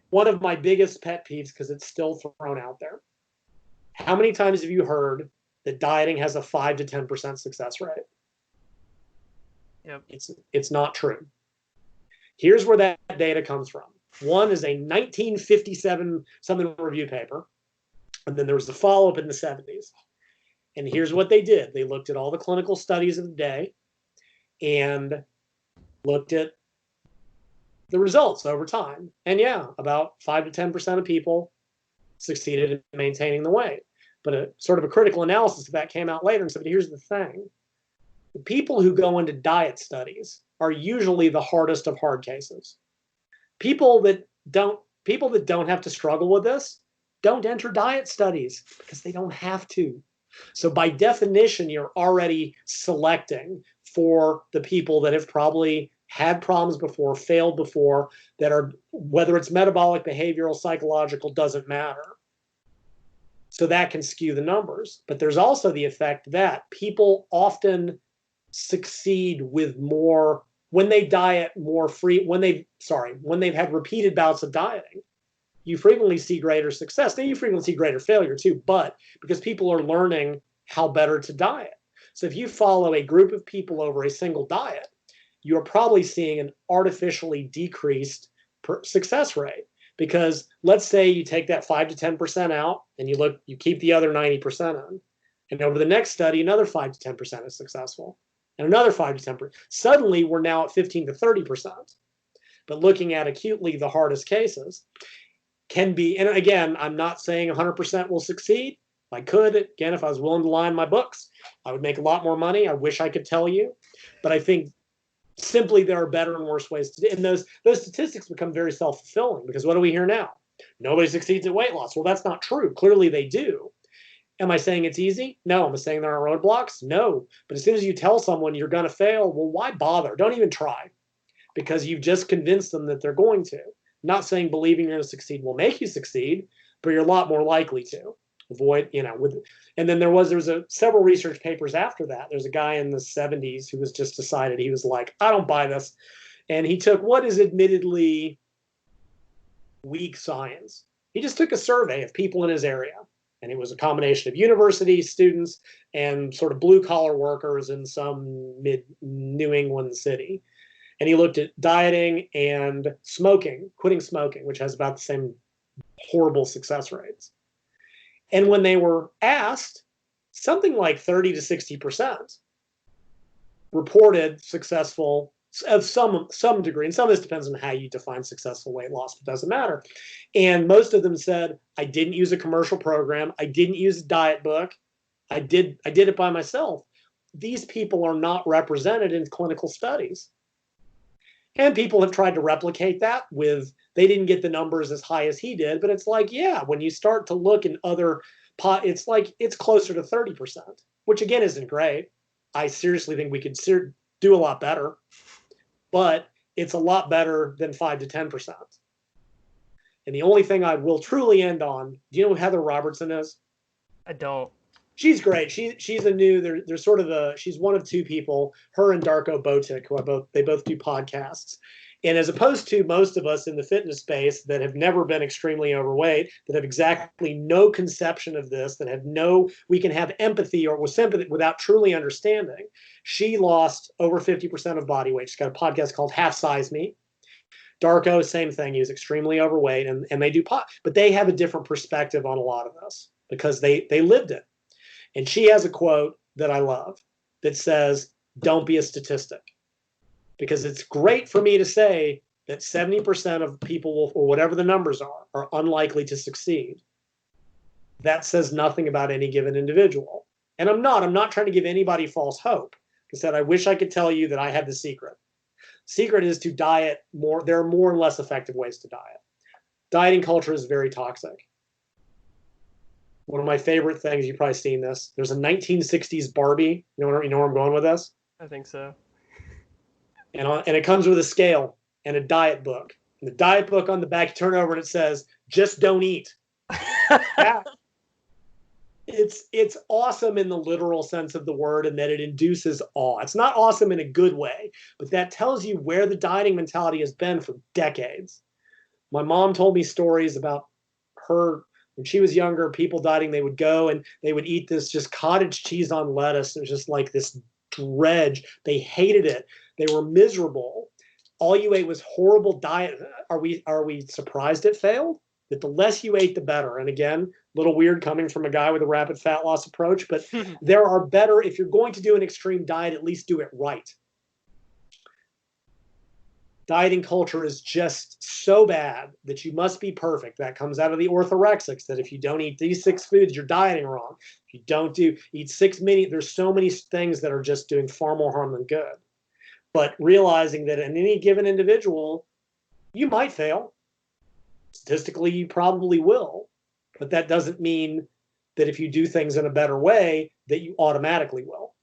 One of my biggest pet peeves, because it's still thrown out there. How many times have you heard that dieting has a 5 to 10% success rate? Yep. It's not true. Here's where that data comes from. One is a 1957 something review paper, and then there was the follow-up in the 70s. And here's what they did. They looked at all the clinical studies of the day and looked at the results over time. And yeah, about 5 to 10% of people succeeded in maintaining the weight. But a sort of a critical analysis of that came out later and said, here's the thing. The people who go into diet studies are usually the hardest of hard cases. People that don't have to struggle with this don't enter diet studies because they don't have to. So by definition, you're already selecting for the people that have probably had problems before, failed before, that are, whether it's metabolic, behavioral, psychological, doesn't matter. So that can skew the numbers. But there's also the effect that people often succeed with more when they diet more free, when they've had repeated bouts of dieting. You frequently see greater success. Then you frequently see greater failure too, but because people are learning how better to diet. So if you follow a group of people over a single diet, you're probably seeing an artificially decreased success rate. Because let's say you take that 5 to 10% out and you keep the other 90% on. And over the next study, another 5 to 10% is successful. And another 5 to 10%. Suddenly we're now at 15 to 30%. But looking at acutely the hardest cases can be, and again, I'm not saying 100% will succeed. If I could, again, if I was willing to line my books, I would make a lot more money. I wish I could tell you. But I think simply there are better and worse ways to do it. And those statistics become very self-fulfilling because what do we hear now? Nobody succeeds at weight loss. Well, that's not true. Clearly they do. Am I saying it's easy? No. Am I saying there are roadblocks? No. But as soon as you tell someone you're going to fail, well, why bother? Don't even try because you've just convinced them that they're going to. Not saying believing you're going to succeed will make you succeed, but you're a lot more likely to avoid, and then there was several research papers after that. There's a guy in the 70s who was just decided, he was like, I don't buy this. And he took what is admittedly weak science. He just took a survey of people in his area. And it was a combination of university students and sort of blue collar workers in some mid New England city. And he looked at dieting and smoking, quitting smoking, which has about the same horrible success rates. And when they were asked, something like 30 to 60% reported successful of some degree. And some of this depends on how you define successful weight loss, but it doesn't matter. And most of them said, I didn't use a commercial program. I didn't use a diet book. I did it by myself. These people are not represented in clinical studies. And people have tried to replicate that they didn't get the numbers as high as he did, but it's like, yeah, when you start to look in other it's like it's closer to 30%, which again isn't great. I seriously think we could do a lot better, but it's a lot better than 5 to 10%. And the only thing I will truly end on, do you know who Heather Robertson is? I don't. She's great. She's a new. They're sort of she's one of two people. Her and Darko Botic, who they both do podcasts. And as opposed to most of us in the fitness space that have never been extremely overweight, that have exactly no conception of this, that have we can have empathy or with sympathy without truly understanding. She lost over 50% of body weight. She's got a podcast called Half Size Me. Darko, same thing. He was extremely overweight, and they do but they have a different perspective on a lot of this because they lived it. And she has a quote that I love that says, don't be a statistic. Because it's great for me to say that 70% of people or whatever the numbers are unlikely to succeed. That says nothing about any given individual. And I'm not trying to give anybody false hope. I said, I wish I could tell you that I had the secret. Secret is to diet more. There are more and less effective ways to diet. Dieting culture is very toxic. One of my favorite things, you've probably seen this. There's a 1960s Barbie. You know where I'm going with this? I think so. And it comes with a scale and a diet book. And the diet book on the back, you turn over and it says, just don't eat. It's awesome in the literal sense of the word and that it induces awe. It's not awesome in a good way, but that tells you where the dieting mentality has been for decades. My mom told me stories about her when she was younger, people dieting, they would go and they would eat this just cottage cheese on lettuce. It was just like this dredge. They hated it. They were miserable. All you ate was horrible diet. Are we surprised it failed? That the less you ate, the better. And again, a little weird coming from a guy with a rapid fat loss approach, but there are better, if you're going to do an extreme diet, at least do it right. Dieting culture is just so bad that you must be perfect. That comes out of the orthorexics, that if you don't eat these 6 foods, you're dieting wrong. If you don't eat 6 many, there's so many things that are just doing far more harm than good. But realizing that in any given individual, you might fail. Statistically, you probably will. But that doesn't mean that if you do things in a better way, that you automatically will.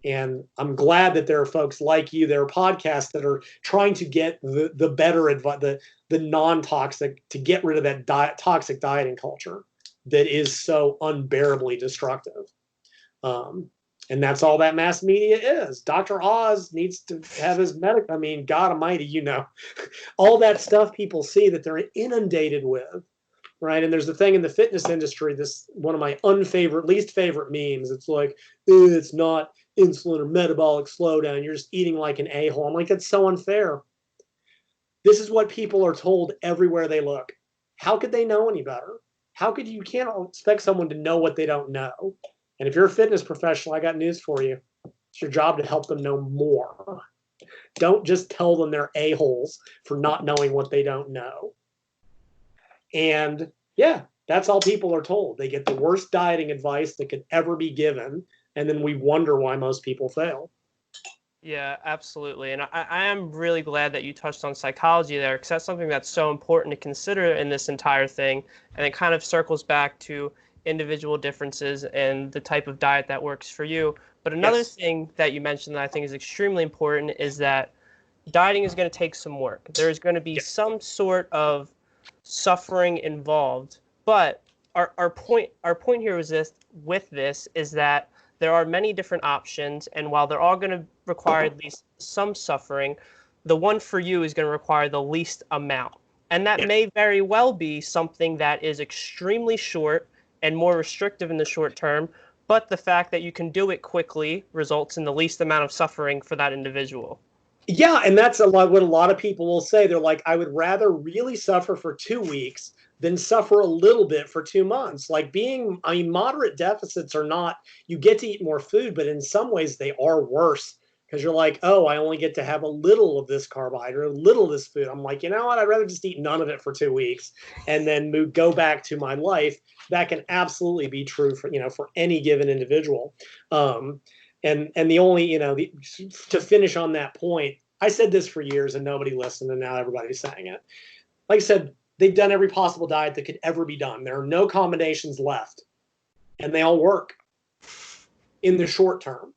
And I'm glad that there are folks like you, there are podcasts that are trying to get the better advice, the non-toxic, to get rid of that toxic dieting culture that is so unbearably destructive. And that's all that mass media is. Dr. Oz needs to have his God almighty, all that stuff people see that they're inundated with, right? And there's the thing in the fitness industry, this one of my least favorite memes. It's like, it's not insulin or metabolic slowdown. You're just eating like an a-hole. I'm like, that's so unfair. This is what people are told everywhere they look. How could they know any better? You can't expect someone to know what they don't know. And if you're a fitness professional, I got news for you. It's your job to help them know more. Don't just tell them they're a-holes for not knowing what they don't know. And yeah, that's all people are told. They get the worst dieting advice that could ever be given. And then we wonder why most people fail. Yeah, absolutely. And I am really glad that you touched on psychology there, because that's something that's so important to consider in this entire thing. And it kind of circles back to individual differences and the type of diet that works for you. But another thing that you mentioned that I think is extremely important is that dieting is going to take some work. There's going to be some sort of suffering involved. But our point here is with this is that there are many different options, and while they're all going to require at least some suffering, the one for you is going to require the least amount. And that may very well be something that is extremely short and more restrictive in the short term, but the fact that you can do it quickly results in the least amount of suffering for that individual. Yeah, and that's what a lot of people will say. They're like, I would rather really suffer for 2 weeks than suffer a little bit for 2 months. Moderate deficits are not, you get to eat more food, but in some ways they are worse, because you're like, oh, I only get to have a little of this carbohydrate, a little of this food. I'm like, you know what? I'd rather just eat none of it for 2 weeks and then go back to my life. That can absolutely be true for any given individual. And the only, to finish on that point, I said this for years and nobody listened, and now everybody's saying it. Like I said, they've done every possible diet that could ever be done. There are no combinations left, and they all work in the short term.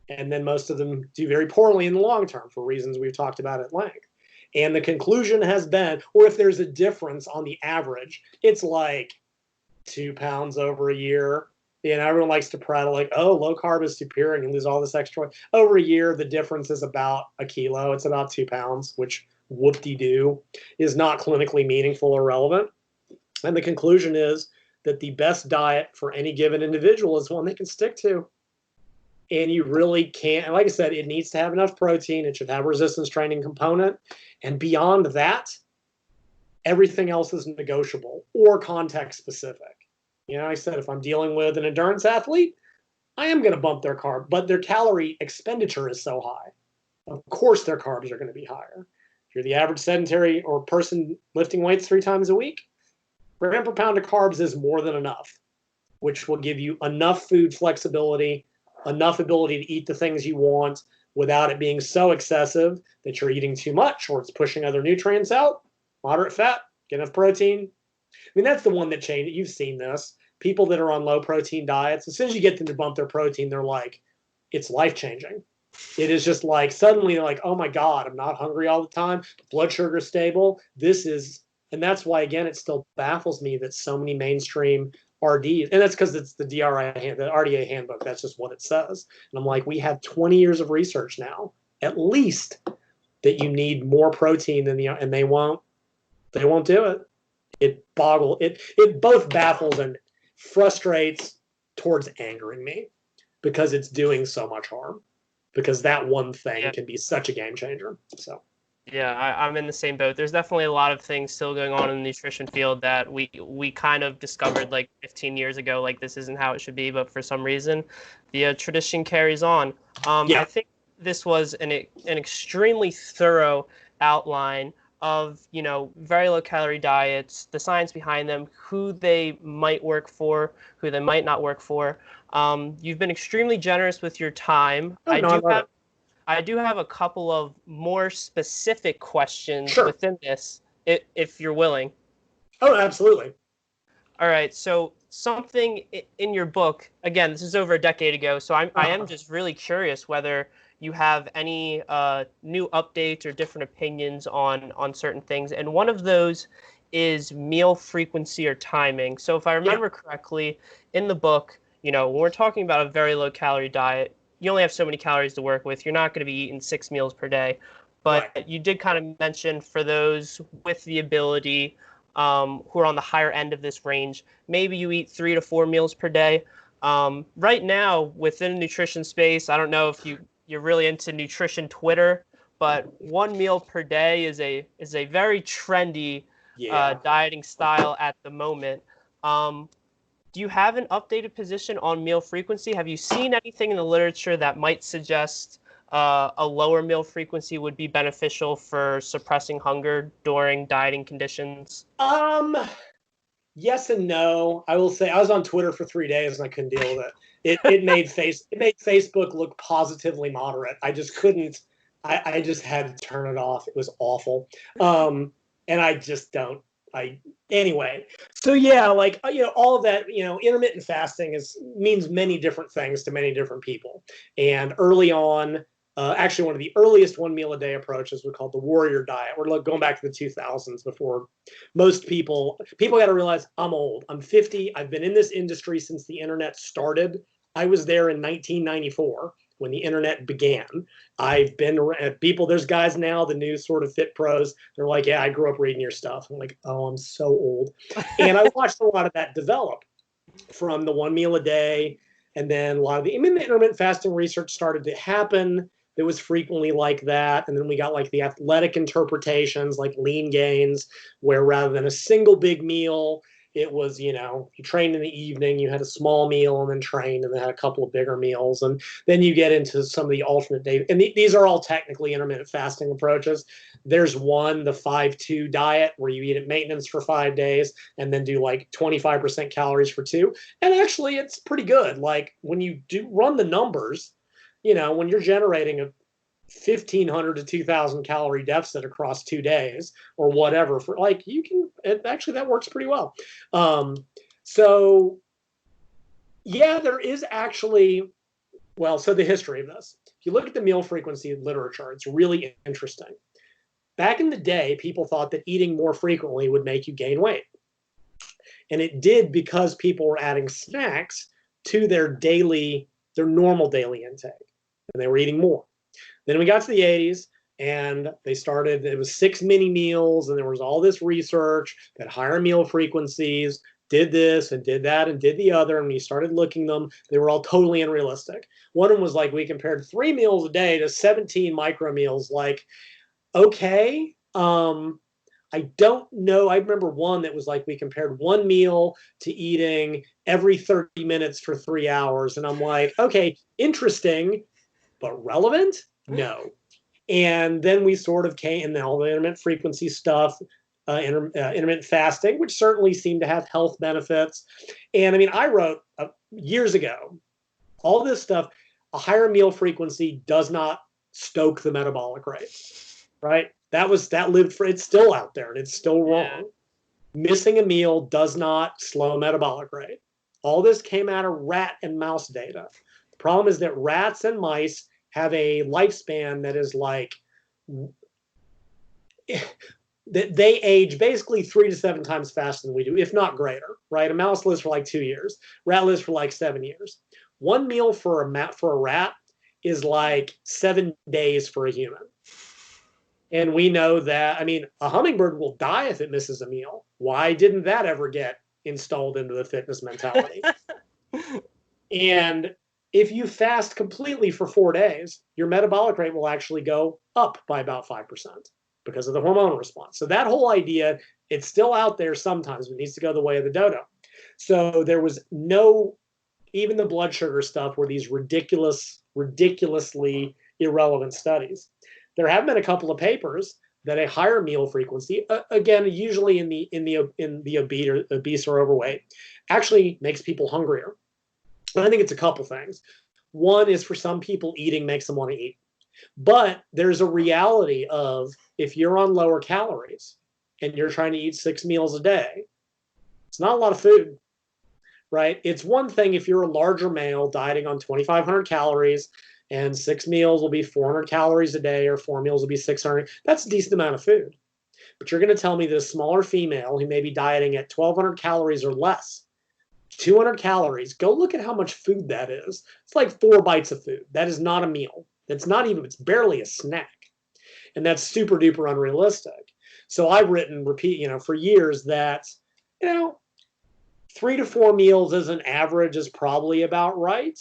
And then most of them do very poorly in the long term for reasons we've talked about at length. And the conclusion has been, or if there's a difference on the average, it's like 2 pounds over a year. Everyone likes to prattle like, oh, low carb is superior and you lose all this extra weight. Over a year, the difference is about a kilo. It's about 2 pounds, which whoop-de-doo is not clinically meaningful or relevant. And the conclusion is that the best diet for any given individual is one they can stick to. And you really can't, and like I said, it needs to have enough protein. It should have a resistance training component. And beyond that, everything else is negotiable or context specific. I said, if I'm dealing with an endurance athlete, I am going to bump their carb, but their calorie expenditure is so high. Of course, their carbs are going to be higher. If you're the average sedentary or person lifting weights 3 times a week, gram per pound of carbs is more than enough, which will give you enough food flexibility, enough ability to eat the things you want without it being so excessive that you're eating too much or it's pushing other nutrients out. Moderate fat, get enough protein. That's the one that changed. You've seen this. People that are on low protein diets, as soon as you get them to bump their protein, they're like, it's life-changing. It is just like, suddenly they're like, oh my God, I'm not hungry all the time. Blood sugar is stable. And that's why, again, it still baffles me that so many mainstream RDs, and that's because it's the the RDA handbook. That's just what it says. And I'm like, we have 20 years of research now, at least, that you need more protein and they won't. They won't do it. It both baffles and frustrates towards angering me because it's doing so much harm. Because that one thing can be such a game changer. So. Yeah, I'm in the same boat. There's definitely a lot of things still going on in the nutrition field that we kind of discovered like 15 years ago, like this isn't how it should be, but for some reason, the tradition carries on. I think this was an extremely thorough outline of, very low calorie diets, the science behind them, who they might work for, who they might not work for. You've been extremely generous with your time. I do have a couple of more specific questions within this, if you're willing. Oh, absolutely. All right. So something in your book, again, this is over a decade ago, so I am just really curious whether you have any new updates or different opinions on certain things. And one of those is meal frequency or timing. So if I remember correctly, in the book, when we're talking about a very low calorie diet, you only have so many calories to work with. You're not going to be eating 6 meals per day. But you did kind of mention for those with the ability who are on the higher end of this range, maybe you eat 3 to 4 meals per day. Right now, within the nutrition space, I don't know if you're really into nutrition Twitter, but 1 meal per day is a very trendy dieting style at the moment. Do you have an updated position on meal frequency? Have you seen anything in the literature that might suggest a lower meal frequency would be beneficial for suppressing hunger during dieting conditions? Yes and no. I will say I was on Twitter for 3 days and I couldn't deal with it. It made Facebook look positively moderate. I just couldn't. I just had to turn it off. It was awful. And I just don't. Anyway, so all of that, intermittent fasting means many different things to many different people. And early on, actually one of the earliest 1 meal a day approaches was called the warrior diet. We're going back to the 2000s before most people got to realize I'm old. I'm 50. I've been in this industry since the internet started. I was there in 1994. When the internet began. I've been around people, there's guys now, the new sort of fit pros, they're like, yeah, I grew up reading your stuff. I'm like, oh, I'm so old. And I watched a lot of that develop from the 1 meal a day. And then a lot of the intermittent fasting research started to happen. It was frequently like that. And then we got like the athletic interpretations, like lean gains, where rather than a single big meal, it was, you trained in the evening, you had a small meal and then trained and then had a couple of bigger meals. And then you get into some of the alternate days. And these are all technically intermittent fasting approaches. There's one, the 5-2 diet, where you eat at maintenance for 5 days and then do like 25% calories for 2. And actually, it's pretty good. Like when you do run the numbers, when you're generating a 1,500 to 2,000 calorie deficit across 2 days or whatever, for like actually that works pretty well. So yeah, there is actually, so the history of this, if you look at the meal frequency literature, it's really interesting. Back in the day, people thought that eating more frequently would make you gain weight. And it did because people were adding snacks to their normal daily intake. And they were eating more. Then we got to the 80s and it was 6 mini meals and there was all this research that higher meal frequencies did this and did that and did the other. And when you started looking them, they were all totally unrealistic. One of them was like, we compared 3 meals a day to 17 micro meals. Like, okay, I don't know. I remember one that was like, we compared 1 meal to eating every 30 minutes for 3 hours. And I'm like, okay, interesting, but relevant? No. And then we sort of came, and then all the intermittent frequency stuff, intermittent fasting, which certainly seemed to have health benefits. And I wrote years ago, all this stuff, a higher meal frequency does not stoke the metabolic rate, right? It's still out there and it's still wrong. Missing a meal does not slow metabolic rate. All this came out of rat and mouse data. The problem is that rats and mice have a lifespan that is like, that they age basically 3 to 7 times faster than we do, if not greater, right? A mouse lives for like 2 years. Rat lives for like 7 years. 1 meal for a rat is like 7 days for a human. And we know that, I mean, a hummingbird will die if it misses a meal. Why didn't that ever get installed into the fitness mentality? And if you fast completely for 4 days, your metabolic rate will actually go up by about 5% because of the hormonal response. So that whole idea, it's still out there sometimes, but it needs to go the way of the dodo. So there was no, even the blood sugar stuff were these ridiculously irrelevant studies. There have been a couple of papers that a higher meal frequency, again, usually in the obese or overweight, actually makes people hungrier. And I think it's a couple things. One is for some people, eating makes them want to eat. But there's a reality of if you're on lower calories and you're trying to eat 6 meals a day, it's not a lot of food, right? It's one thing if you're a larger male dieting on 2,500 calories and 6 meals will be 400 calories a day or 4 meals will be 600. That's a decent amount of food. But you're going to tell me that a smaller female who may be dieting at 1,200 calories or less, 200 calories, go look at how much food that is. It's like 4 bites of food. That is not a meal. That's not even, it's barely a snack. And that's super duper unrealistic. So I've written, for years that, 3 to 4 meals as an average is probably about right.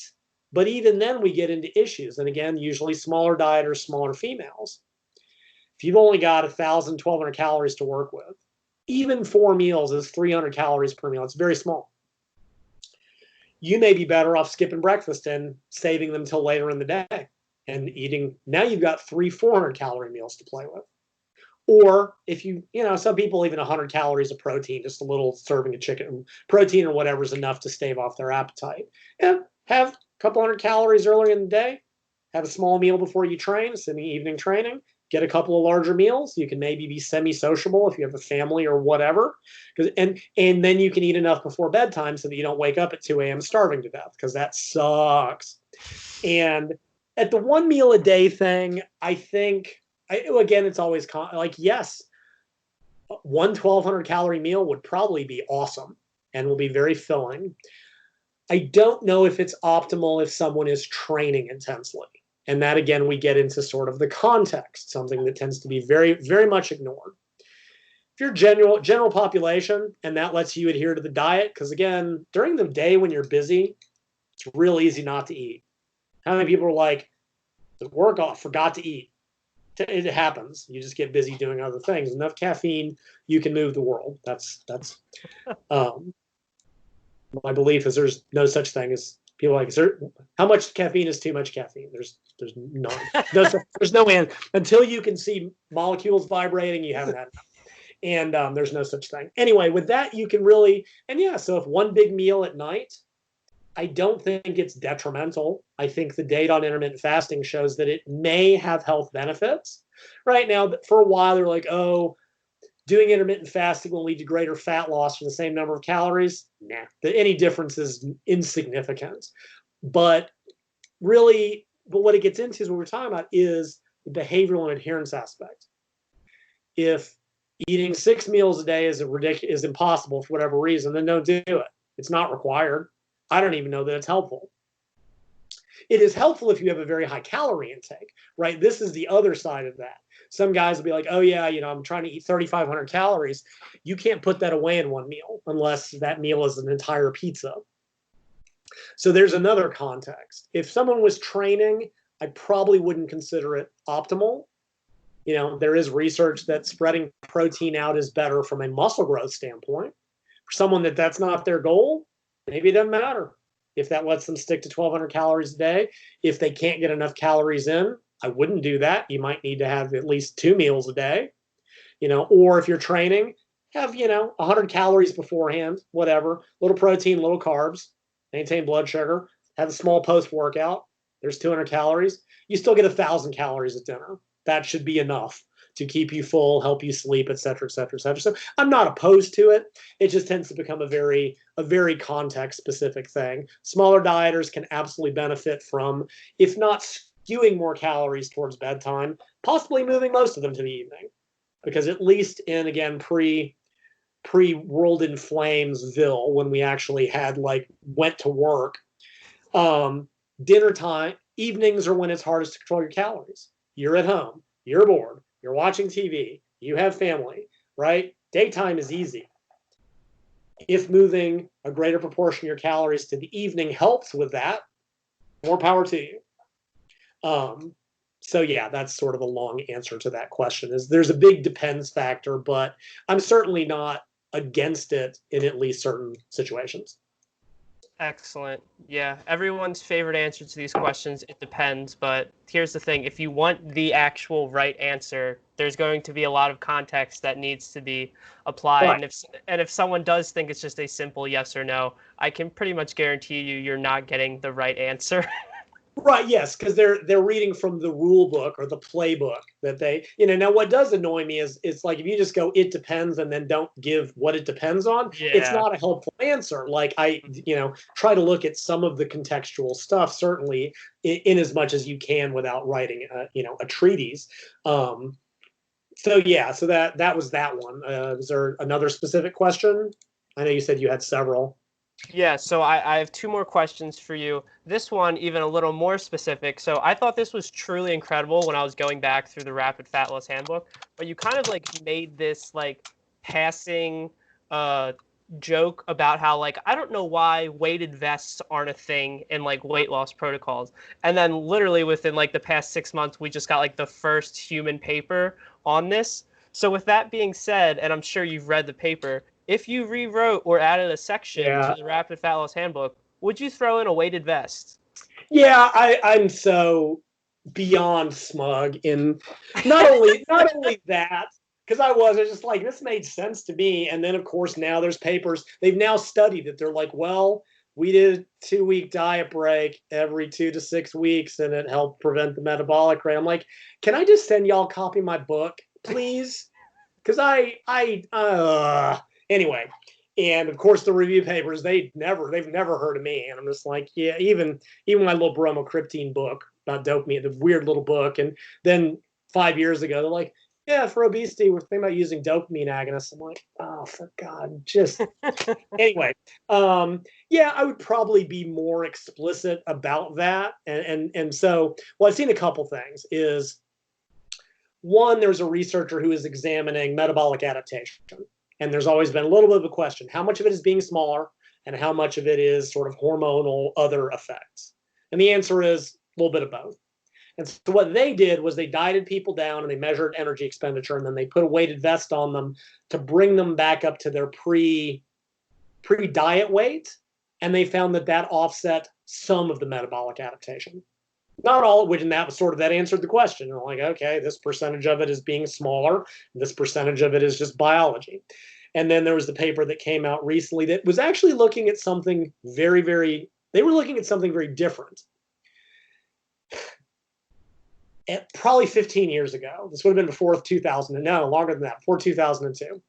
But even then we get into issues. And again, usually smaller dieters, smaller females. If you've only got 1,000, 1,200 calories to work with, even 4 meals is 300 calories per meal. It's very small. You may be better off skipping breakfast and saving them till later in the day and eating. Now you've got 400 calorie meals to play with. Or if some people even 100 calories of protein, just a little serving of chicken, protein or whatever is enough to stave off their appetite. And have a couple hundred calories earlier in the day, have a small meal before you train, it's in the evening training, get a couple of larger meals. You can maybe be semi-sociable if you have a family or whatever. And then you can eat enough before bedtime so that you don't wake up at 2 a.m. starving to death, because that sucks. And at the 1 meal a day thing, I think, again, it's always yes, 1,200 calorie meal would probably be awesome and will be very filling. I don't know if it's optimal if someone is training intensely. And that, again, we get into sort of the context, something that tends to be very, very much ignored. If you're general population and that lets you adhere to the diet, because, again, during the day when you're busy, it's real easy not to eat. How many people are like, the work off, forgot to eat? It happens. You just get busy doing other things. Enough caffeine, you can move the world. That's my belief is there's no such thing as people like, how much caffeine is too much caffeine? There's none. There's no end. Until you can see molecules vibrating, you haven't had enough. And there's no such thing. Anyway, with that, you can really, so if one big meal at night, I don't think it's detrimental. I think the data on intermittent fasting shows that it may have health benefits. Right now, for a while, they're like, oh, doing intermittent fasting will lead to greater fat loss for the same number of calories. Nah, any difference is insignificant. But really, what it gets into is what we're talking about is the behavioral and adherence aspect. If eating 6 meals a day is impossible for whatever reason, then don't do it. It's not required. I don't even know that it's helpful. It is helpful if you have a very high calorie intake, right? This is the other side of that. Some guys will be like, oh yeah, I'm trying to eat 3,500 calories. You can't put that away in one meal unless that meal is an entire pizza. So there's another context. If someone was training, I probably wouldn't consider it optimal. There is research that spreading protein out is better from a muscle growth standpoint. For someone that's not their goal, maybe it doesn't matter if that lets them stick to 1,200 calories a day. If they can't get enough calories in, I wouldn't do that. You might need to have at least 2 meals a day, or if you're training, have, 100 calories beforehand, whatever, little protein, little carbs, maintain blood sugar, have a small post-workout. There's 200 calories. You still get 1,000 calories at dinner. That should be enough to keep you full, help you sleep, et cetera, et cetera, et cetera. So I'm not opposed to it. It just tends to become a very context-specific thing. Smaller dieters can absolutely benefit from, if not skewing more calories towards bedtime, possibly moving most of them to the evening. Because at least in, again, pre-World in Flamesville, when we actually had, went to work, dinner time, evenings are when it's hardest to control your calories. You're at home. You're bored. you're watching TV, you have family, right? Daytime is easy. If moving a greater proportion of your calories to the evening helps with that, more power to you. So yeah, that's sort of a long answer to that question. Is there's a big depends factor, but I'm certainly not against it in at least certain situations. Excellent. Yeah, everyone's favorite answer to these questions, it depends. But here's the thing. If you want the actual right answer, there's going to be a lot of context that needs to be applied. Right. And if someone does think it's just a simple yes or no, I can pretty much guarantee you're not getting the right answer. Right, yes, because they're reading from the rule book or the playbook that they, now what does annoy me is it's like if you just go it depends and then don't give what it depends on, it's Yeah. not a helpful answer. Like I, try to look at some of the contextual stuff, certainly in as much as you can without writing a treatise. So yeah, so that was that one. Was there another specific question? I know you said you had several. Yeah, so I have two more questions for you. This one, even a little more specific. So I thought this was truly incredible when I was going back through the Rapid Fat Loss Handbook, but you kind of like made this like passing joke about how like I don't know why weighted vests aren't a thing in like weight loss protocols. And then literally within like the past 6 months, we just got like the first human paper on this. So with that being said, and I'm sure you've read the paper, if you rewrote or added a section to the Rapid Fat Loss Handbook, would you throw in a weighted vest? Yeah, I'm so beyond smug in not only that, because I was just like this made sense to me, and then of course now there's papers they've now studied that they're like, well, we did a 2-week diet break every 2 to 6 weeks, and it helped prevent the metabolic rate. I'm like, can I just send y'all a copy of my book, please? Because anyway. And of course, the review papers, they've never heard of me. And I'm just like, yeah, even my little bromocriptine book about dopamine, the weird little book. And then 5 years ago, they're like, yeah, for obesity, we're thinking about using dopamine agonists. I'm like, oh, for God, just anyway. Yeah, I would probably be more explicit about that. And so, well, I've seen a couple things. Is one, there's a researcher who is examining metabolic adaptation. And there's always been a little bit of a question. How much of it is being smaller and how much of it is sort of hormonal other effects? And the answer is a little bit of both. And so what they did was they dieted people down and they measured energy expenditure, and then they put a weighted vest on them to bring them back up to their pre-diet weight. And they found that offset some of the metabolic adaptation. Not all of which, and that was sort of that answered the question. I'm like, okay, this percentage of it is being smaller, this percentage of it is just biology. And then there was the paper that came out recently that was actually looking at something they were looking at something very different. Probably 15 years ago, this would have been before 2000, no, longer than that, before 2002.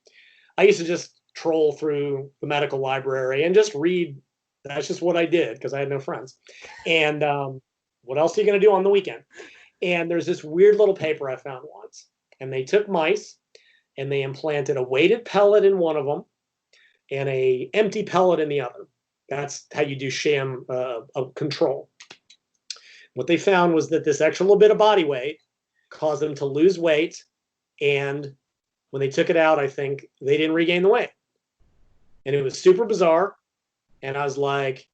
I used to just troll through the medical library and just read. That's just what I did because I had no friends. And what else are you going to do on the weekend? And there's this weird little paper I found once. And they took mice and they implanted a weighted pellet in one of them and a empty pellet in the other. That's how you do sham control. What they found was that this extra little bit of body weight caused them to lose weight. And when they took it out, I think they didn't regain the weight. And it was super bizarre. And I was like,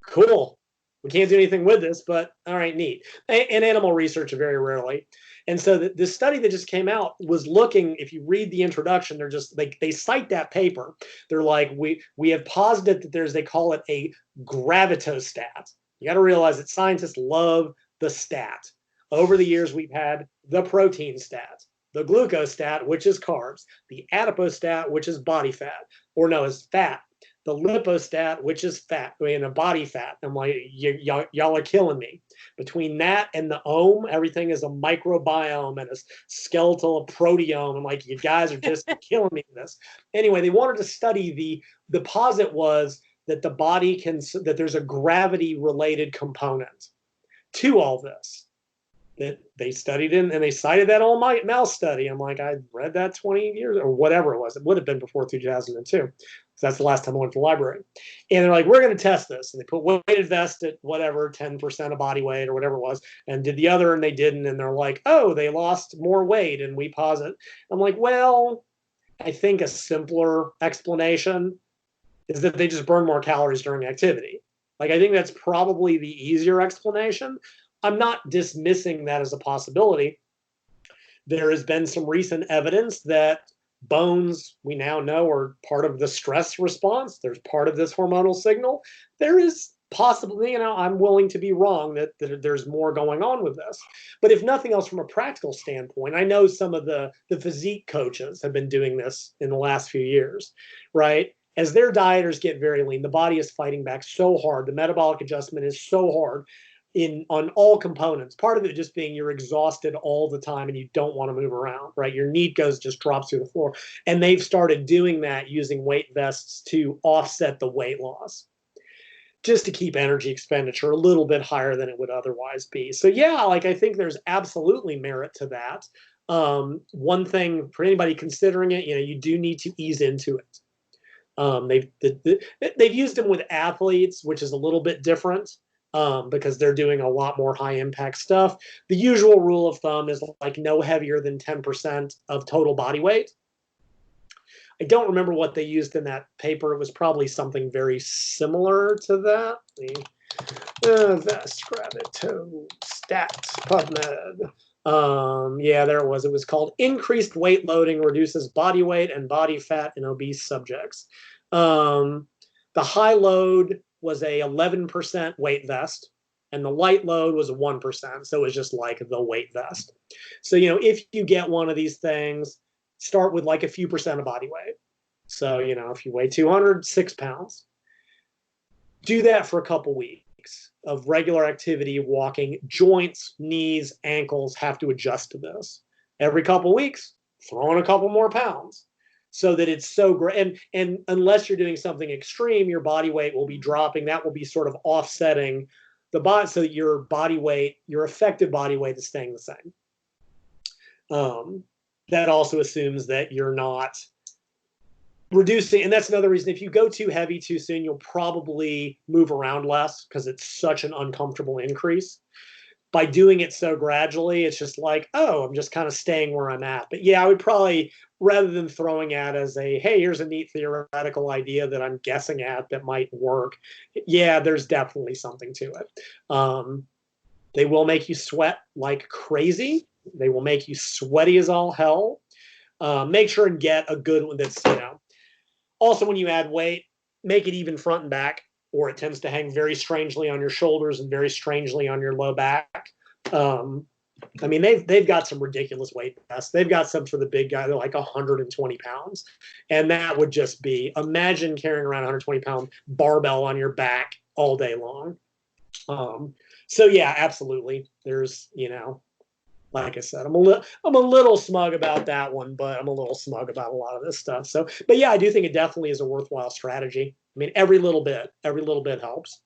cool. We can't do anything with this, but all right, neat. And animal research very rarely. And so this study that just came out was looking, if you read the introduction, they're just they cite that paper. They're like, we have posited that they call it a gravitostat. You got to realize that scientists love the stat. Over the years, we've had the protein stat, the glucostat, which is carbs, the adipostat, which is body fat, or no, is fat, the lipostat, which is fat, a body fat. I'm like, y'all are killing me. Between that and the ohm, everything is a microbiome and a skeletal proteome. I'm like, you guys are just killing me with this. Anyway, they wanted to study the posit was that the body that there's a gravity related component to all this. that they studied in, and they cited that old mouse study. I'm like, I read that 20 years or whatever it was. It would have been before 2002. So that's the last time I went to the library. And they're like, we're going to test this. And they put weighted vest at whatever, 10% of body weight or whatever it was, and did the other, and they didn't. And they're like, oh, they lost more weight. And we pause it. I'm like, well, I think a simpler explanation is that they just burn more calories during activity. Like, I think that's probably the easier explanation. I'm not dismissing that as a possibility. There has been some recent evidence that bones, we now know, are part of the stress response. There's part of this hormonal signal. There is possibly, I'm willing to be wrong that there's more going on with this. But if nothing else, from a practical standpoint, I know some of the physique coaches have been doing this in the last few years, right? As their dieters get very lean, the body is fighting back so hard. The metabolic adjustment is so hard on all components. Part of it just being you're exhausted all the time and you don't want to move around, right? Your knee just drops through the floor. And they've started doing that using weight vests to offset the weight loss, just to keep energy expenditure a little bit higher than it would otherwise be. So yeah, like, I think there's absolutely merit to that. One thing for anybody considering it, you do need to ease into it. They've used them with athletes, which is a little bit different. Because they're doing a lot more high impact stuff. The usual rule of thumb is like no heavier than 10% of total body weight. I don't remember what they used in that paper. It was probably something very similar to that. Vest, grab it, stats, PubMed. Yeah, there it was. It was called Increased Weight Loading Reduces Body Weight and Body Fat in Obese Subjects. The high load was a 11% weight vest, and the light load was a 1%. So it was just like the weight vest. So, if you get one of these things, start with like a few percent of body weight. So, if you weigh 206 pounds, do that for a couple weeks of regular activity, walking. Joints, knees, ankles have to adjust to this. Every couple weeks, throw in a couple more pounds, so that it's so great. And unless you're doing something extreme, your body weight will be dropping. That will be sort of offsetting the body, so that your body weight, your effective body weight, is staying the same. That also assumes that you're not reducing. And that's another reason, if you go too heavy too soon, you'll probably move around less because it's such an uncomfortable increase. By doing it so gradually, it's just like, oh, I'm just kind of staying where I'm at. But yeah, I would probably, rather than throwing at as a, hey, here's a neat theoretical idea that I'm guessing at that might work. Yeah, there's definitely something to it. They will make you sweat like crazy. They will make you sweaty as all hell. Make sure and get a good one that's, also when you add weight, make it even front and back, or it tends to hang very strangely on your shoulders and very strangely on your low back. They've got some ridiculous weight vests. They've got some for the big guy. They're like 120 pounds. And that would just be, imagine carrying around a 120-pound barbell on your back all day long. So yeah, absolutely. There's, like I said, I'm a little smug about that one, but I'm a little smug about a lot of this stuff. So, but yeah, I do think it definitely is a worthwhile strategy. Every little bit helps.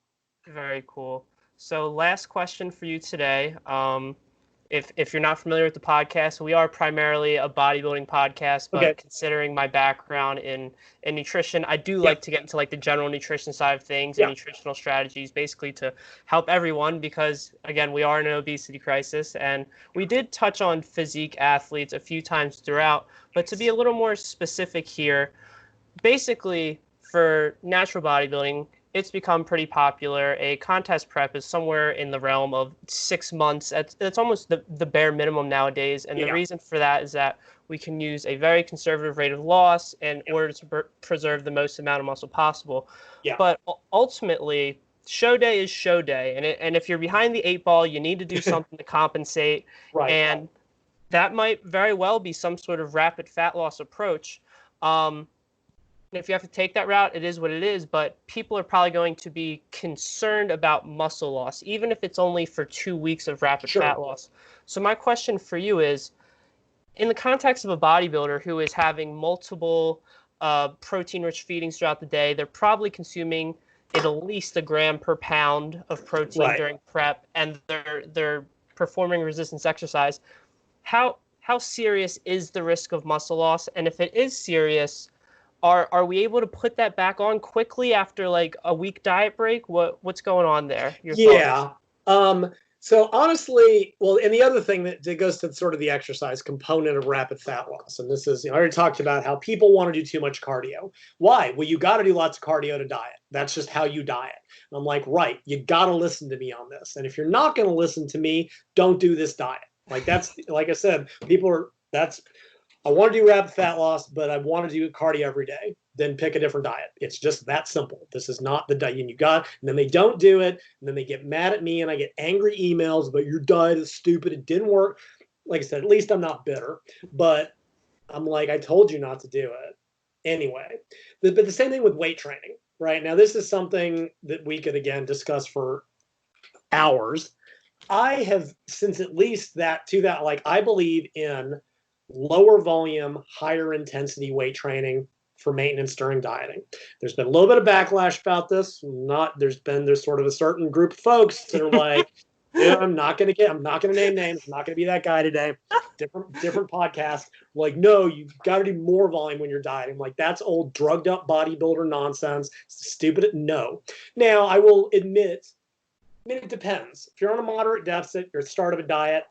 Very cool. So last question for you today. If you're not familiar with the podcast, we are primarily a bodybuilding podcast, but okay, considering my background in nutrition, I do like to get into like the general nutrition side of things and nutritional strategies, basically to help everyone, because again, we are in an obesity crisis, and we did touch on physique athletes a few times throughout, but to be a little more specific here, basically for natural bodybuilding, it's become pretty popular. A contest prep is somewhere in the realm of 6 months. It's almost the bare minimum nowadays. And the reason for that is that we can use a very conservative rate of loss in order to preserve the most amount of muscle possible. Yeah. But ultimately, show day is show day. And if you're behind the 8 ball, you need to do something to compensate. Right. And that might very well be some sort of rapid fat loss approach. If you have to take that route, it is what it is, but people are probably going to be concerned about muscle loss, even if it's only for 2 weeks of rapid fat loss. So my question for you is, in the context of a bodybuilder who is having multiple protein-rich feedings throughout the day, they're probably consuming at least 1 gram per pound of protein during prep, and they're performing resistance exercise. How serious is the risk of muscle loss? And if it is serious, are we able to put that back on quickly after like a week diet break? What's going on there? Your Yeah. thoughts? So honestly, well, and the other thing that goes to sort of the exercise component of rapid fat loss, and this is, I already talked about how people want to do too much cardio. Why? Well, you got to do lots of cardio to diet. That's just how you diet. And I'm like, right, you got to listen to me on this. And if you're not going to listen to me, don't do this diet. Like that's, like I said, I want to do rapid fat loss, but I want to do cardio every day. Then pick a different diet. It's just that simple. This is not the diet and then they don't do it. And then they get mad at me and I get angry emails, but your diet is stupid. It didn't work. Like I said, at least I'm not bitter, but I'm like, I told you not to do it anyway. But the same thing with weight training, right? Now, this is something that we could, again, discuss for hours. I have, since at least like I believe in lower volume, higher intensity weight training for maintenance during dieting. There's been a little bit of backlash about this. There's sort of a certain group of folks that are like, yeah, I'm not going to name names. I'm not going to be that guy today. Different podcast. Like, no, you got to do more volume when you're dieting. Like, that's old drugged up bodybuilder nonsense. Stupid. No. Now, I will admit, it depends. If you're on a moderate deficit, you're at the start of a diet,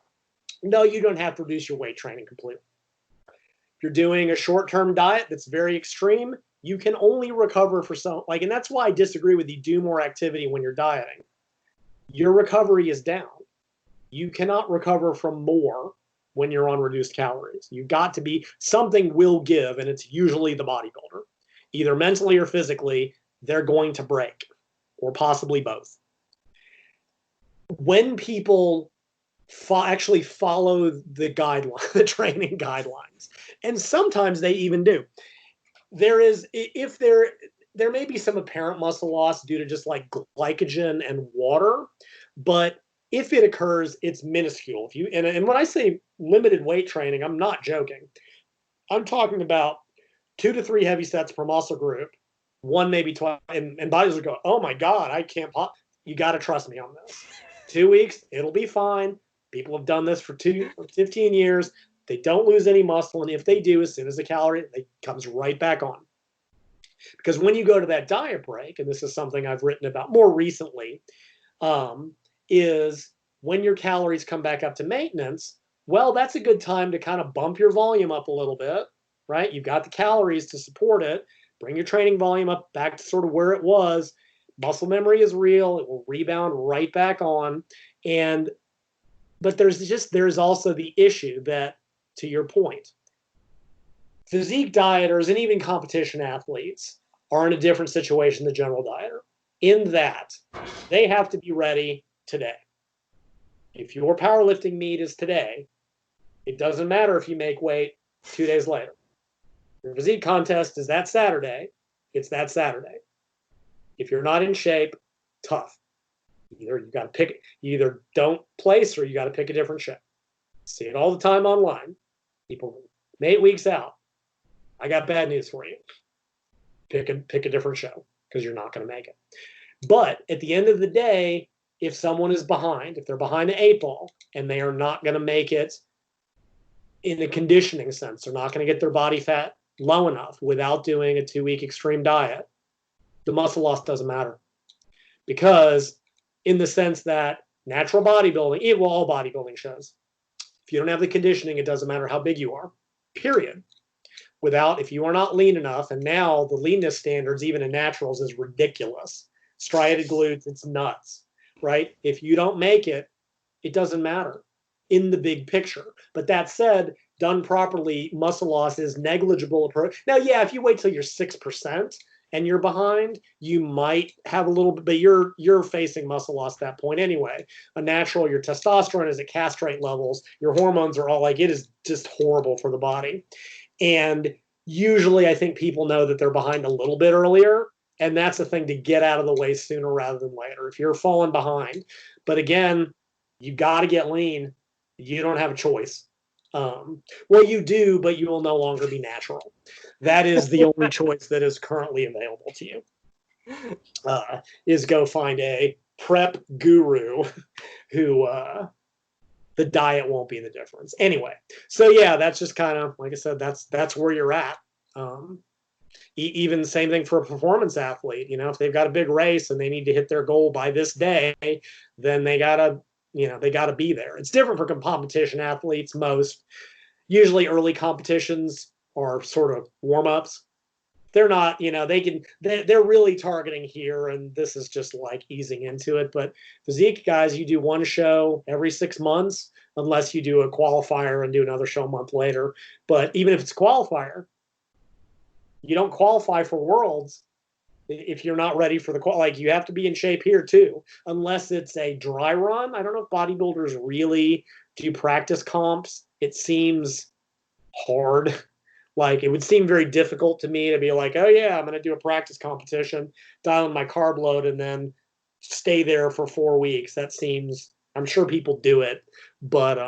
no, you don't have to reduce your weight training completely. If you're doing a short-term diet that's very extreme, you can only recover for and that's why I disagree with you. Do more activity when you're dieting. Your recovery is down. You cannot recover from more when you're on reduced calories. You got to be, something will give, and it's usually the bodybuilder. Either mentally or physically, they're going to break, or possibly both. When people actually follow the guideline, the training guidelines, and sometimes they even do, there may be some apparent muscle loss due to just like glycogen and water, but if it occurs, it's minuscule. And when I say limited weight training, I'm not joking. I'm talking about 2 to 3 heavy sets per muscle group, one maybe twice, and bodies will go, oh my God, I can't pop. You got to trust me on this. 2 weeks, it'll be fine. People have done this for 15 years. They don't lose any muscle, and if they do, as soon as the calorie, it comes right back on. Because when you go to that diet break, and this is something I've written about more recently, is when your calories come back up to maintenance, well, that's a good time to kind of bump your volume up a little bit, right? You've got the calories to support it. Bring your training volume up back to sort of where it was. Muscle memory is real. It will rebound right back on. But there's also the issue that, to your point, physique dieters and even competition athletes are in a different situation than the general dieter, in that they have to be ready today. If your powerlifting meet is today, it doesn't matter if you make weight 2 days later. Your physique contest is that Saturday, it's that Saturday. If you're not in shape, tough. You either don't place or you got to pick a different show. See it all the time online. People 8 weeks out. I got bad news for you. Pick a different show because you're not going to make it. But at the end of the day, if someone is behind, if they're behind the 8 ball and they are not going to make it in a conditioning sense, they're not going to get their body fat low enough without doing a 2-week extreme diet, the muscle loss doesn't matter. Because in the sense that natural bodybuilding, all bodybuilding shows, if you don't have the conditioning, it doesn't matter how big you are, period. If you are not lean enough, and now the leanness standards, even in naturals, is ridiculous. Striated glutes, it's nuts, right? If you don't make it, it doesn't matter in the big picture. But that said, done properly, muscle loss is negligible approach. Now, yeah, if you wait till you're 6%, and you're behind, you might have a little bit, but you're facing muscle loss at that point anyway. A natural, your testosterone is at castrate levels. Your hormones are all like, it is just horrible for the body. And usually I think people know that they're behind a little bit earlier, and that's the thing to get out of the way sooner rather than later if you're falling behind. But again, you got to get lean. You don't have a choice. Well, you do, but you will no longer be natural. That is the only choice that is currently available to you, is go find a prep guru who the diet won't be the difference. Anyway, so yeah, that's just kind of, like I said, that's where you're at. Even same thing for a performance athlete. If they've got a big race and they need to hit their goal by this day, then they gotta be there. It's different for competition athletes. Usually early competitions are sort of warm-ups. They're not, they're really targeting here, and this is just like easing into it. But physique guys, you do one show every 6 months, unless you do a qualifier and do another show a month later. But even if it's a qualifier, you don't qualify for worlds if you're not ready for you have to be in shape here too, unless it's a dry run. I don't know if bodybuilders really do practice comps. It seems hard. Like, it would seem very difficult to me to be like, oh yeah, I'm going to do a practice competition, dial in my carb load, and then stay there for 4 weeks. That seems, I'm sure people do it, but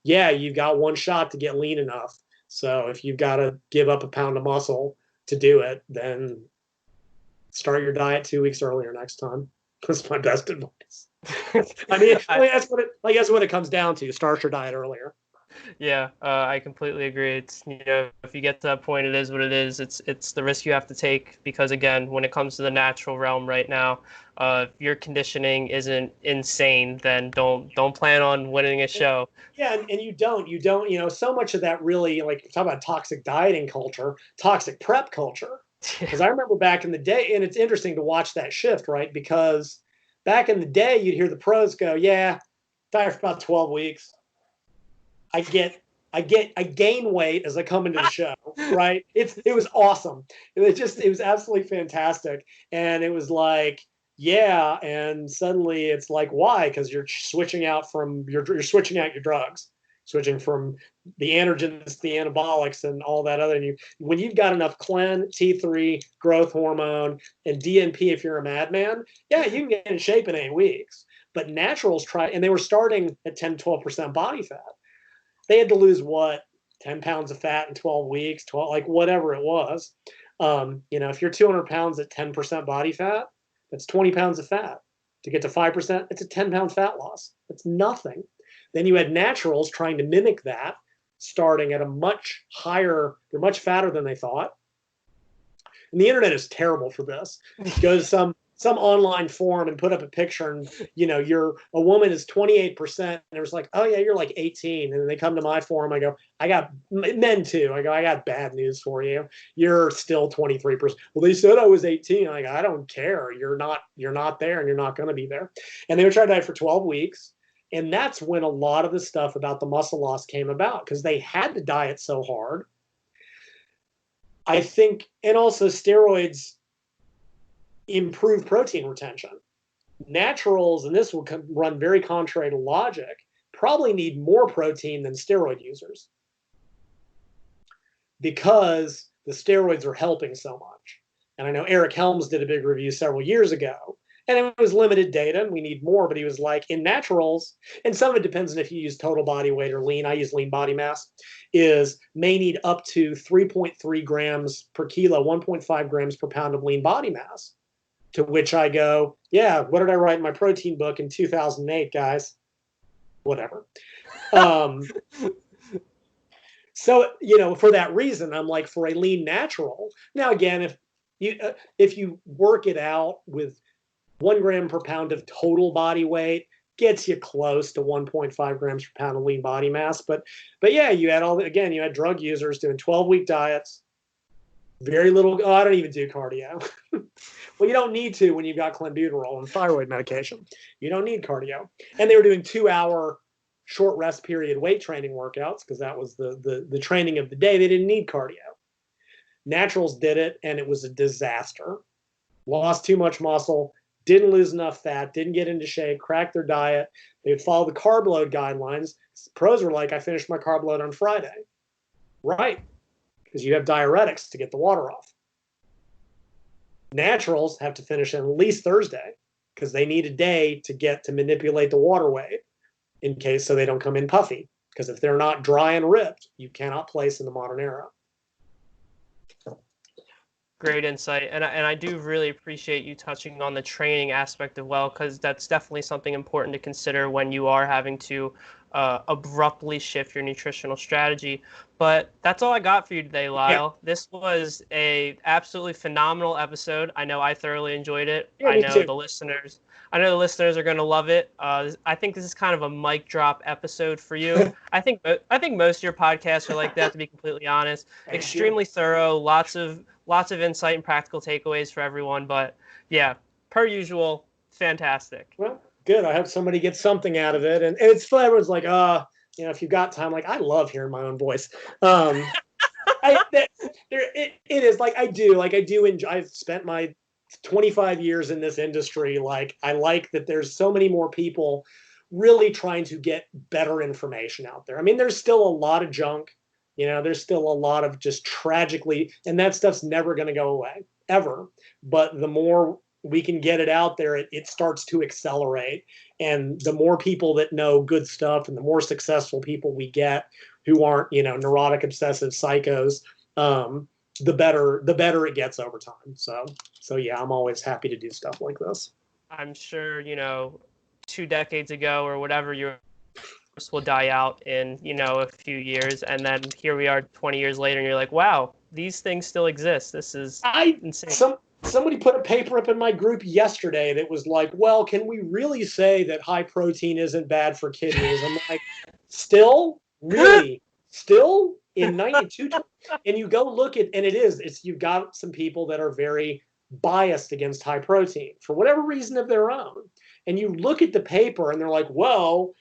yeah, you've got one shot to get lean enough. So if you've got to give up a pound of muscle to do it, then start your diet 2 weeks earlier next time. That's my best advice. I mean, that's what it comes down to. Start your diet earlier. Yeah, I completely agree. It's, if you get to that point, it is what it is. It's the risk you have to take, because again, when it comes to the natural realm right now, if your conditioning isn't insane, then don't plan on winning a show. Yeah, and you don't, so much of that really, like, talk about toxic dieting culture, toxic prep culture. Because I remember back in the day, and it's interesting to watch that shift, right? Because back in the day, you'd hear the pros go, yeah, diet for about 12 weeks. I gain weight as I come into the show, right? It was awesome. It was absolutely fantastic. And it was like, yeah. And suddenly it's like, why? Because you're switching out your drugs, switching from the androgens, the anabolics, and all that other. And when you've got enough Clen, T3, growth hormone, and DNP, if you're a madman, yeah, you can get in shape in 8 weeks. But naturals and they were starting at 10, 12% body fat. They had to lose 10 pounds of fat in 12 weeks, whatever it was. If you're 200 pounds at 10% body fat, that's 20 pounds of fat. To get to 5%, it's a 10-pound fat loss. That's nothing. Then you had naturals trying to mimic that, starting at a much higher, they're much fatter than they thought. And the internet is terrible for this. Go to some online forum and put up a picture, and a woman is 28%, and it was like, oh yeah, you're like 18. And then they come to my forum, I go, I got men too. I go, I got bad news for you. You're still 23%. Well, they said I was 18. I don't care. You're not there, and you're not going to be there. And they would try to diet for 12 weeks. And that's when a lot of the stuff about the muscle loss came about, because they had to diet so hard. I think, and also steroids improve protein retention. Naturals, and this will run very contrary to logic, probably need more protein than steroid users, because the steroids are helping so much. And I know Eric Helms did a big review several years ago, and it was limited data, and we need more, but he was like, in naturals, and some of it depends on if you use total body weight or lean, I use lean body mass, may need up to 3.3 grams per kilo, 1.5 grams per pound of lean body mass. To which I go, yeah, what did I write in my protein book in 2008, guys? Whatever. So, for that reason, I'm like, for a lean natural. Now, again, if you work it out with 1 gram per pound of total body weight, gets you close to 1.5 grams per pound of lean body mass. But yeah, you had drug users doing 12-week diets, very little. I don't even do cardio. Well, you don't need to when you've got clenbuterol and thyroid medication. You don't need cardio. And they were doing 2-hour short rest period weight training workouts, because that was the training of the day. They didn't need cardio. Naturals did it, and it was a disaster. Lost too much muscle, didn't lose enough fat, didn't get into shape, cracked their diet. They would follow the carb load guidelines. Pros were like, I finished my carb load on Friday. Right, because you have diuretics to get the water off. Naturals have to finish at least Thursday, because they need a day to manipulate the water weight in case, so they don't come in puffy. Because if they're not dry and ripped, you cannot place in the modern era. Great insight. And I do really appreciate you touching on the training aspect as well, because that's definitely something important to consider when you are having to abruptly shift your nutritional strategy. But that's all I got for you today, Lyle. Yeah. This was a absolutely phenomenal episode. I know I thoroughly enjoyed it. Yeah, me too. I know the listeners are going to love it. I think this is kind of a mic drop episode for you. I think most of your podcasts are like that, to be completely honest. Extremely thorough, lots of insight and practical takeaways for everyone. But yeah, per usual, fantastic. Well, good. I hope somebody gets something out of it. And it's fun. Everyone's like, if you've got time, like, I love hearing my own voice. It is like, I do enjoy, I've spent my 25 years in this industry. Like, I like that there's so many more people really trying to get better information out there. I mean, there's still a lot of junk, there's still a lot of just tragically, and that stuff's never going to go away ever. But the more we can get it out there, it starts to accelerate. And the more people that know good stuff and the more successful people we get who aren't, neurotic, obsessive psychos, the better it gets over time. So yeah, I'm always happy to do stuff like this. I'm sure, 2 decades ago or whatever, your will die out in, a few years. And then here we are 20 years later and you're like, wow, these things still exist. This is insane. Somebody put a paper up in my group yesterday that was like, well, can we really say that high protein isn't bad for kidneys? I'm like, still? Really? Still? In 92? And you go look at, and you've got some people that are very biased against high protein for whatever reason of their own. And you look at the paper and they're like, well,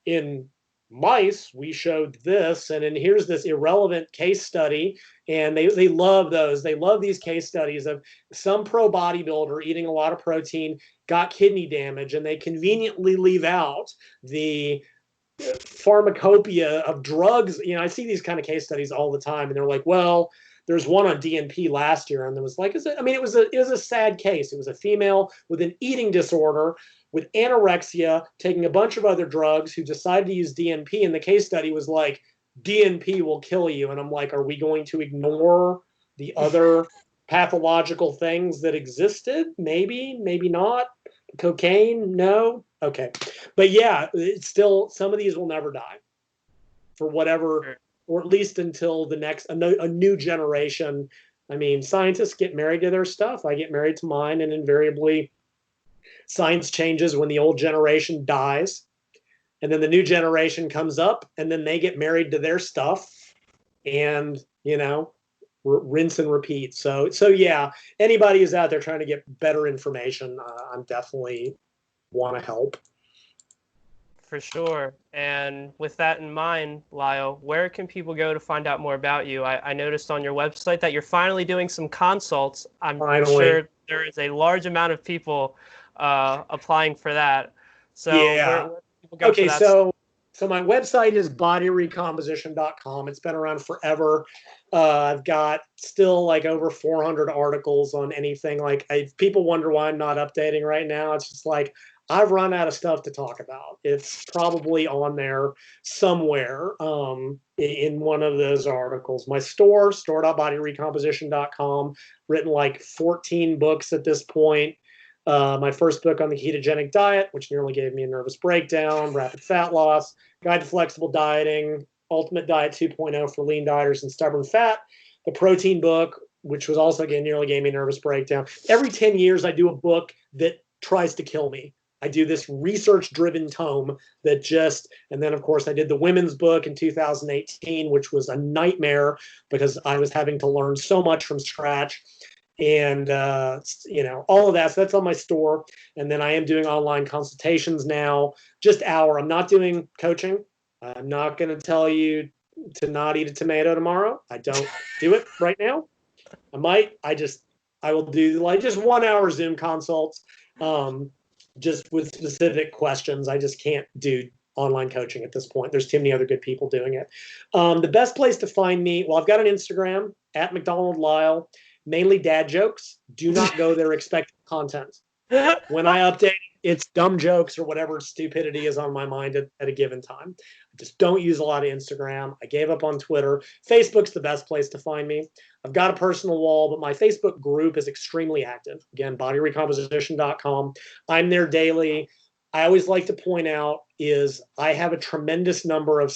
in mice, we showed this, and then here's this irrelevant case study. And they love those. They love these case studies of some pro bodybuilder eating a lot of protein, got kidney damage, and they conveniently leave out the pharmacopoeia of drugs. I see these kind of case studies all the time, and they're like, well, there's one on DNP last year, and there was like, it was a sad case. It was a female with an eating disorder, with anorexia, taking a bunch of other drugs, who decided to use DNP, and the case study was like, DNP will kill you. And I'm like, are we going to ignore the other pathological things that existed? Maybe not. Cocaine? No. Okay. But yeah, it's still, some of these will never die for whatever, or at least until the next, a new generation. I mean, scientists get married to their stuff. I get married to mine, and invariably science changes when the old generation dies. And then the new generation comes up, and then they get married to their stuff, and, rinse and repeat. So yeah, anybody who's out there trying to get better information, I'm definitely want to help. For sure. And with that in mind, Lyle, where can people go to find out more about you? I noticed on your website that you're finally doing some consults. I'm sure there is a large amount of people applying for that. So yeah. Okay, so my website is bodyrecomposition.com. It's been around forever. I've got still like over 400 articles on anything. Like, people wonder why I'm not updating right now. It's just like, I've run out of stuff to talk about. It's probably on there somewhere in one of those articles. My store.bodyrecomposition.com, written like 14 books at this point. My first book on the ketogenic diet, which nearly gave me a nervous breakdown, rapid fat loss, guide to flexible dieting, ultimate diet 2.0 for lean dieters and stubborn fat. The protein book, which was also, again, nearly gave me a nervous breakdown. Every 10 years, I do a book that tries to kill me. I do this research-driven tome that and then of course I did the women's book in 2018, which was a nightmare because I was having to learn so much from scratch. And, all of that. So that's on my store. And then I am doing online consultations now, just hour. I'm not doing coaching. I'm not going to tell you to not eat a tomato tomorrow. I don't do it right now. I might. I will do like just 1 hour Zoom consults, just with specific questions. I just can't do online coaching at this point. There's too many other good people doing it. The best place to find me, well, I've got an Instagram at McDonald Lyle. Mainly dad jokes. Do not go there expecting content. When I update, it's dumb jokes or whatever stupidity is on my mind at a given time. I just don't use a lot of Instagram. I gave up on Twitter. Facebook's the best place to find me. I've got a personal wall, but my Facebook group is extremely active. Again, bodyrecomposition.com. I'm there daily. I always like to point out is I have a tremendous number of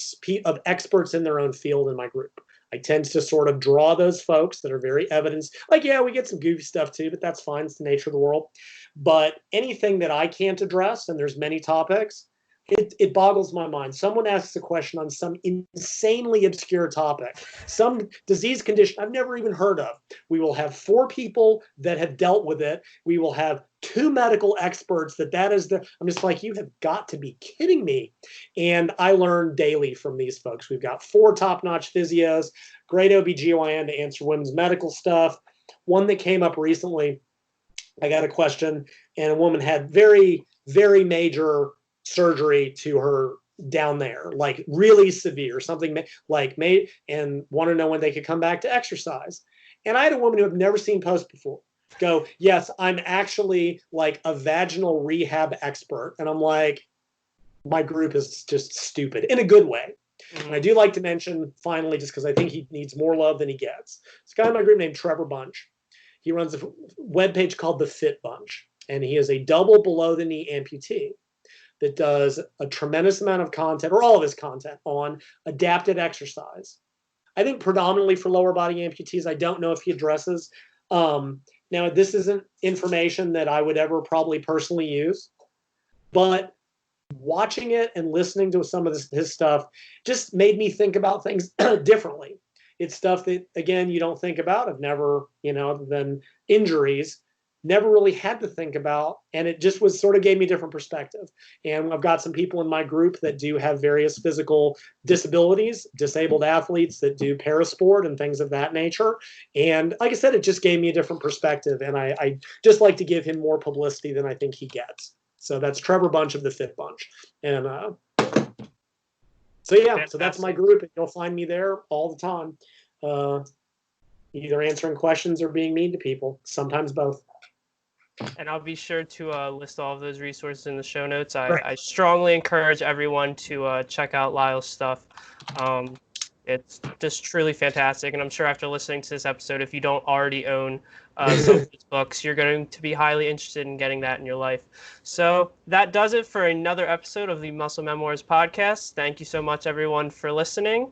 experts in their own field in my group. I tend to sort of draw those folks that are very evidence. Like, yeah, we get some goofy stuff too, but that's fine. It's the nature of the world. But anything that I can't address, and there's many topics, it boggles my mind. Someone asks a question on some insanely obscure topic, some disease condition I've never even heard of. We will have 4 people that have dealt with it. We will have 2 medical experts I'm just like, you have got to be kidding me. And I learn daily from these folks. We've got 4 top-notch physios, great OBGYN to answer women's medical stuff. One that came up recently, I got a question, and a woman had very, very major surgery to her down there, like really severe, something like made, and want to know when they could come back to exercise. And I had a woman who had never seen post before go, yes, I'm actually like a vaginal rehab expert. And I'm like, my group is just stupid in a good way. Mm-hmm. And I do like to mention, finally, just because I think he needs more love than he gets, this guy in my group named Trevor Bunch. He runs a webpage called The Fit Bunch, and he is a double below the knee amputee that does a tremendous amount of content, or all of his content, on adapted exercise. I think predominantly for lower body amputees. I don't know if he addresses. Now, this isn't information that I would ever probably personally use, but watching it and listening to some of his stuff just made me think about things differently. It's stuff that, again, you don't think about. I've never, other than injuries, never really had to think about, and it just sort of gave me a different perspective. And I've got some people in my group that do have various physical disabilities, disabled athletes that do parasport and things of that nature. And like I said, it just gave me a different perspective, and I just like to give him more publicity than I think he gets. So that's Trevor Bunch of the Fit Bunch. And so that's my group, and you'll find me there all the time, either answering questions or being mean to people, sometimes both. And I'll be sure to list all of those resources in the show notes. I strongly encourage everyone to check out Lyle's stuff. It's just truly fantastic. And I'm sure after listening to this episode, if you don't already own some of his books, you're going to be highly interested in getting that in your life. So that does it for another episode of the Muscle Memoirs Podcast. Thank you so much, everyone, for listening.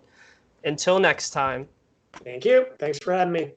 Until next time. Thank you. Thanks for having me.